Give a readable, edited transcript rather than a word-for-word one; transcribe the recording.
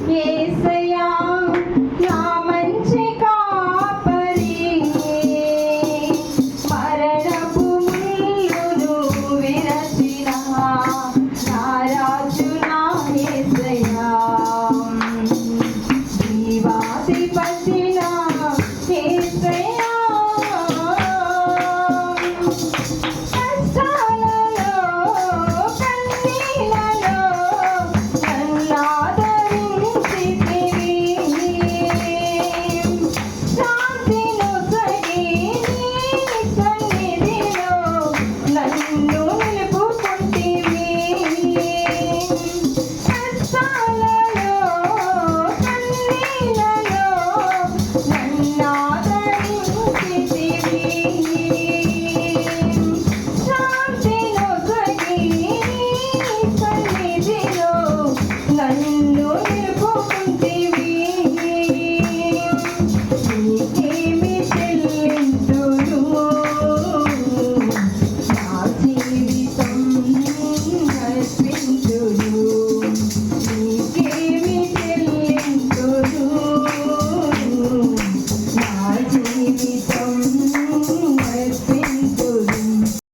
యేసయ్యా నా మంచి కాపరి మరణపు ముళ్ళును విరచిన నా రాజు నా యేసయ్యా జీవాధిపతి నా యేసయ్యా కష్టాలలో కన్నీళ్ళలో నన్నాదరించితివి శాంతినొసగి నీ సన్నిధిలో నన్ను నిలుపుకుంటివి కష్టాలలో